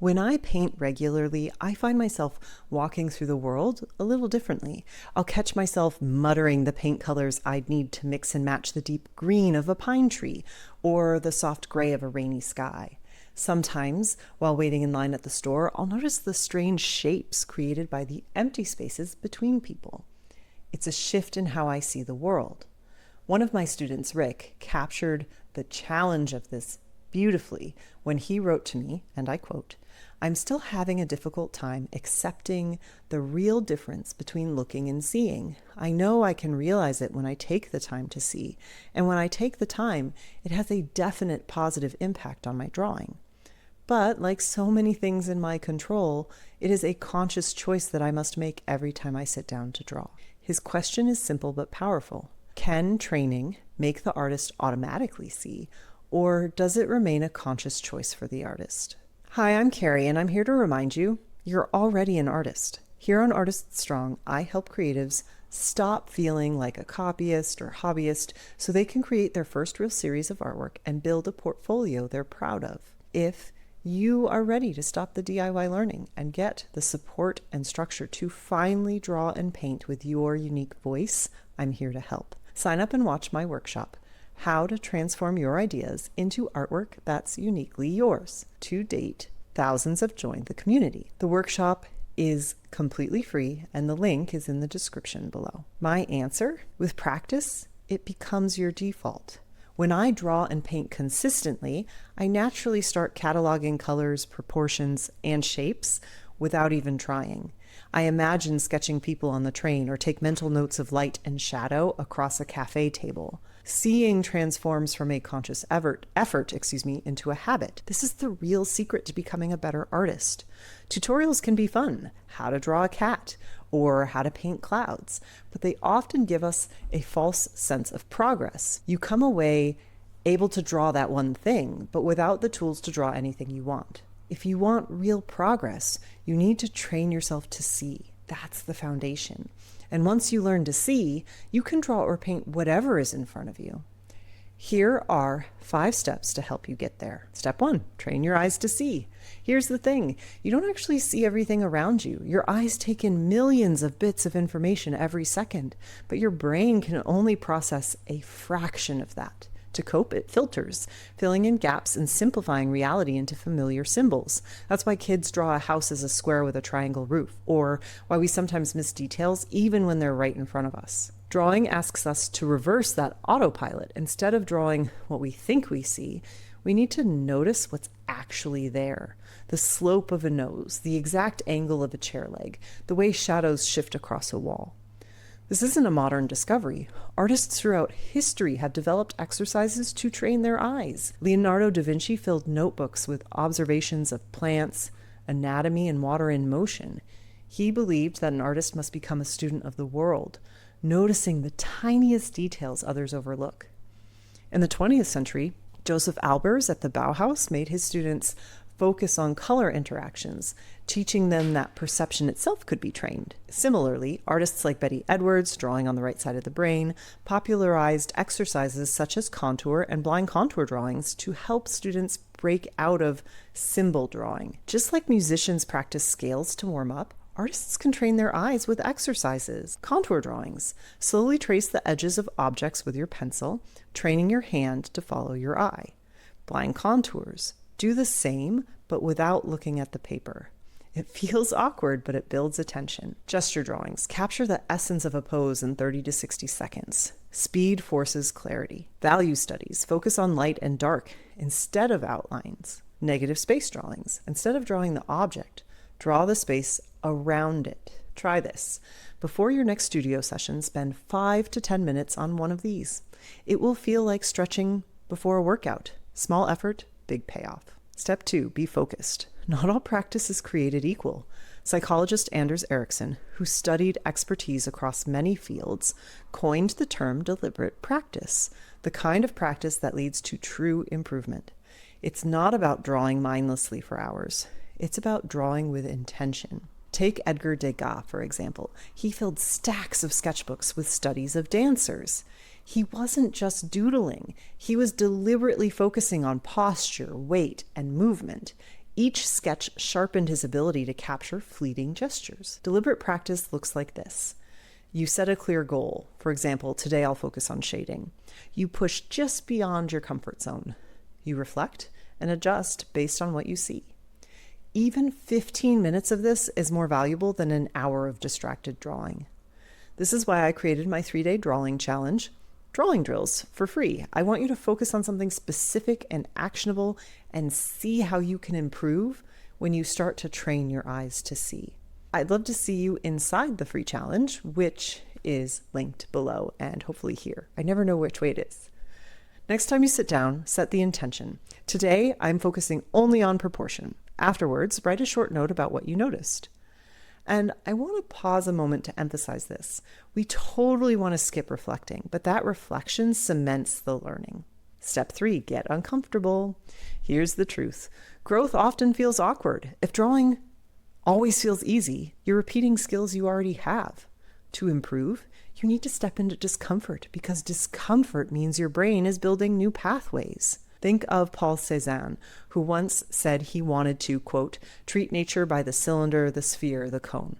When I paint regularly, I find myself walking through the world a little differently. I'll catch myself muttering the paint colors I'd need to mix and match the deep green of a pine tree or the soft gray of a rainy sky. Sometimes, while waiting in line at the store, I'll notice the strange shapes created by the empty spaces between people. It's a shift in how I see the world. One of my students, Rick, captured the challenge of this beautifully when he wrote to me, and I quote, "I'm still having a difficult time accepting the real difference between looking and seeing. I know I can realize it when I take the time to see, and when I take the time, it has a definite positive impact on my drawing. But like so many things in my control, it is a conscious choice that I must make every time I sit down to draw." His question is simple but powerful. Can training make the artist automatically see, or does it remain a conscious choice for the artist? Hi, I'm Carrie, and I'm here to remind you, you're already an artist. Here on Artists Strong, I help creatives stop feeling like a copyist or hobbyist so they can create their first real series of artwork and build a portfolio they're proud of. If you are ready to stop the DIY learning and get the support and structure to finally draw and paint with your unique voice, I'm here to help. Sign up and watch my workshop, How to Transform Your Ideas into Artwork That's Uniquely Yours. To date, thousands have joined the community. The workshop is completely free, and the link is in the description below. My answer? With practice, it becomes your default. When I draw and paint consistently, I naturally start cataloging colors, proportions, and shapes without even trying. I imagine sketching people on the train or take mental notes of light and shadow across a cafe table. Seeing transforms from a conscious effort into a habit. This is the real secret to becoming a better artist. Tutorials can be fun, how to draw a cat or how to paint clouds, but they often give us a false sense of progress. You come away able to draw that one thing, but without the tools to draw anything you want. If you want real progress, you need to train yourself to see. That's the foundation. And once you learn to see, you can draw or paint whatever is in front of you. Here are 5 steps to help you get there. Step 1, train your eyes to see. Here's the thing, you don't actually see everything around you. Your eyes take in millions of bits of information every second, but your brain can only process a fraction of that. To cope, it filters, filling in gaps and simplifying reality into familiar symbols. That's why kids draw a house as a square with a triangle roof, or why we sometimes miss details even when they're right in front of us. Drawing asks us to reverse that autopilot. Instead of drawing what we think we see, we need to notice what's actually there. The slope of a nose, the exact angle of a chair leg, the way shadows shift across a wall. This isn't a modern discovery. Artists throughout history have developed exercises to train their eyes. Leonardo da Vinci filled notebooks with observations of plants, anatomy, and water in motion. He believed that an artist must become a student of the world, noticing the tiniest details others overlook. In the 20th century, Joseph Albers at the Bauhaus made his students focus on color interactions, teaching them that perception itself could be trained. Similarly, artists like Betty Edwards, drawing on the right side of the brain, popularized exercises such as contour and blind contour drawings to help students break out of symbol drawing. Just like musicians practice scales to warm up, artists can train their eyes with exercises. Contour drawings. Slowly trace the edges of objects with your pencil, training your hand to follow your eye. Blind contours. Do the same, but without looking at the paper. It feels awkward, but it builds attention. Gesture drawings. Capture the essence of a pose in 30 to 60 seconds. Speed forces clarity. Value studies. Focus on light and dark instead of outlines. Negative space drawings. Instead of drawing the object, draw the space around it. Try this. Before your next studio session, spend 5 to 10 minutes on one of these. It will feel like stretching before a workout. Small effort, big payoff. Step 2, be focused. Not all practice is created equal. Psychologist Anders Ericsson, who studied expertise across many fields, coined the term deliberate practice, the kind of practice that leads to true improvement. It's not about drawing mindlessly for hours. It's about drawing with intention. Take Edgar Degas, for example. He filled stacks of sketchbooks with studies of dancers. He wasn't just doodling. He was deliberately focusing on posture, weight, and movement. Each sketch sharpened his ability to capture fleeting gestures. Deliberate practice looks like this. You set a clear goal. For example, today I'll focus on shading. You push just beyond your comfort zone. You reflect and adjust based on what you see. Even 15 minutes of this is more valuable than an hour of distracted drawing. This is why I created my 3-day drawing challenge, drawing drills, for free. I want you to focus on something specific and actionable and see how you can improve when you start to train your eyes to see. I'd love to see you inside the free challenge, which is linked below and hopefully here. I never know which way it is. Next time you sit down, set the intention. Today, I'm focusing only on proportion. Afterwards, write a short note about what you noticed. And I want to pause a moment to emphasize this. We totally want to skip reflecting, but that reflection cements the learning. Step 3, get uncomfortable. Here's the truth. Growth often feels awkward. If drawing always feels easy, you're repeating skills you already have. To improve, you need to step into discomfort because discomfort means your brain is building new pathways. Think of Paul Cézanne, who once said he wanted to, quote, treat nature by the cylinder, the sphere, the cone.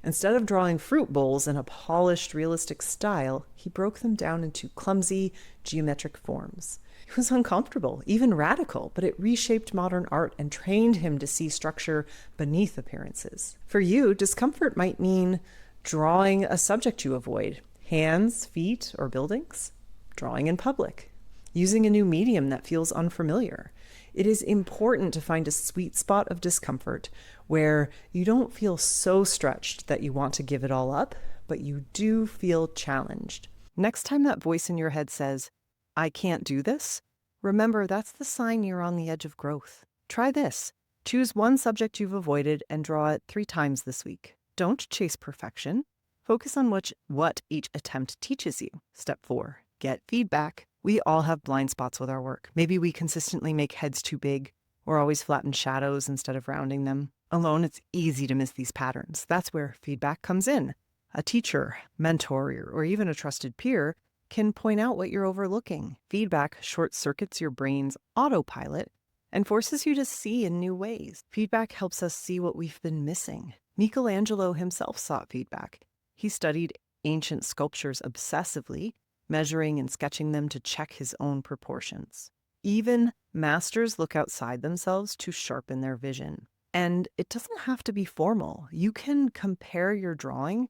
Instead of drawing fruit bowls in a polished, realistic style, he broke them down into clumsy, geometric forms. It was uncomfortable, even radical, but it reshaped modern art and trained him to see structure beneath appearances. For you, discomfort might mean drawing a subject you avoid, hands, feet, or buildings, drawing in public, using a new medium that feels unfamiliar. It is important to find a sweet spot of discomfort where you don't feel so stretched that you want to give it all up, but you do feel challenged. Next time that voice in your head says, I can't do this, remember that's the sign you're on the edge of growth. Try this. Choose one subject you've avoided and draw it 3 times this week. Don't chase perfection. Focus on what each attempt teaches you. Step 4, get feedback. We all have blind spots with our work. Maybe we consistently make heads too big or always flatten shadows instead of rounding them. Alone, it's easy to miss these patterns. That's where feedback comes in. A teacher, mentor, or even a trusted peer can point out what you're overlooking. Feedback short-circuits your brain's autopilot and forces you to see in new ways. Feedback helps us see what we've been missing. Michelangelo himself sought feedback. He studied ancient sculptures obsessively, measuring and sketching them to check his own proportions. Even masters look outside themselves to sharpen their vision. And it doesn't have to be formal. You can compare your drawing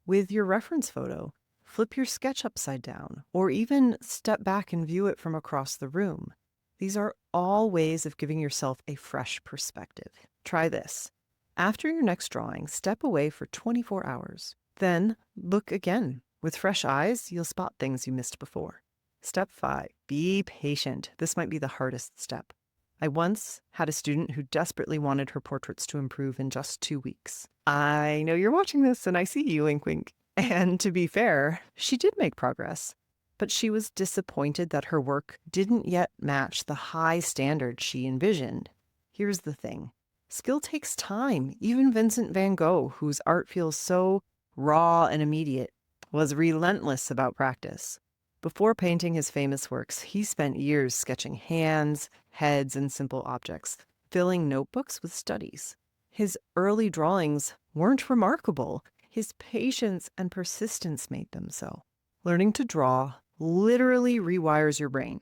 with your reference photo, flip your sketch upside down, or even step back and view it from across the room. These are all ways of giving yourself a fresh perspective. Try this. After your next drawing, step away for 24 hours. Then look again. With fresh eyes, you'll spot things you missed before. Step 5, be patient. This might be the hardest step. I once had a student who desperately wanted her portraits to improve in just 2 weeks. I know you're watching this and I see you, wink, wink. And to be fair, she did make progress, but she was disappointed that her work didn't yet match the high standards she envisioned. Here's the thing. Skill takes time. Even Vincent van Gogh, whose art feels so raw and immediate, was relentless about practice. Before painting his famous works, he spent years sketching hands, heads, and simple objects, filling notebooks with studies. His early drawings weren't remarkable. His patience and persistence made them so. Learning to draw literally rewires your brain.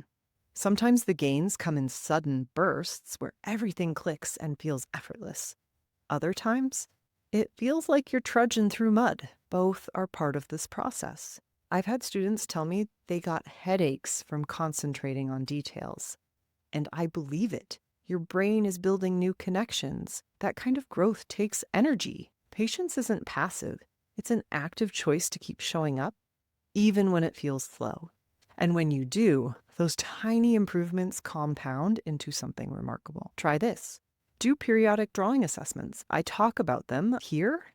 Sometimes the gains come in sudden bursts where everything clicks and feels effortless. Other times, it feels like you're trudging through mud. Both are part of this process. I've had students tell me they got headaches from concentrating on details. And I believe it. Your brain is building new connections. That kind of growth takes energy. Patience isn't passive. It's an active choice to keep showing up, even when it feels slow. And when you do, those tiny improvements compound into something remarkable. Try this. Do periodic drawing assessments. I talk about them here,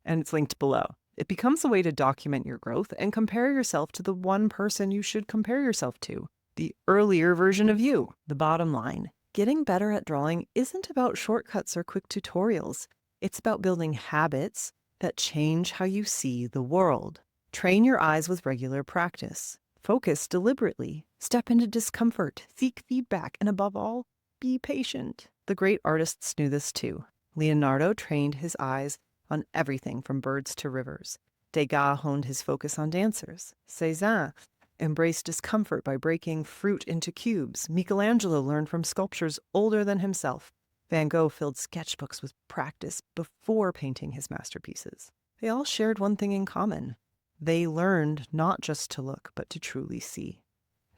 and it's linked below. It becomes a way to document your growth and compare yourself to the one person you should compare yourself to, the earlier version of you. The bottom line, getting better at drawing isn't about shortcuts or quick tutorials. It's about building habits that change how you see the world. Train your eyes with regular practice. Focus deliberately. Step into discomfort. Seek feedback. And above all, be patient. The great artists knew this too. Leonardo trained his eyes on everything from birds to rivers. Degas honed his focus on dancers. Cézanne embraced discomfort by breaking fruit into cubes. Michelangelo learned from sculptures older than himself. Van Gogh filled sketchbooks with practice before painting his masterpieces. They all shared one thing in common. They learned not just to look, but to truly see.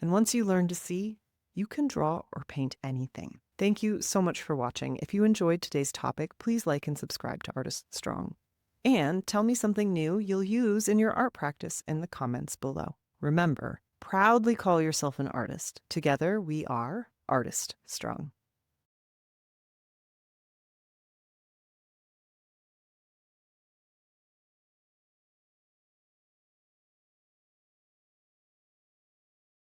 And once you learn to see, you can draw or paint anything. Thank you so much for watching. If you enjoyed today's topic, please like and subscribe to Artist Strong. And tell me something new you'll use in your art practice in the comments below. Remember, proudly call yourself an artist. Together we are Artist Strong.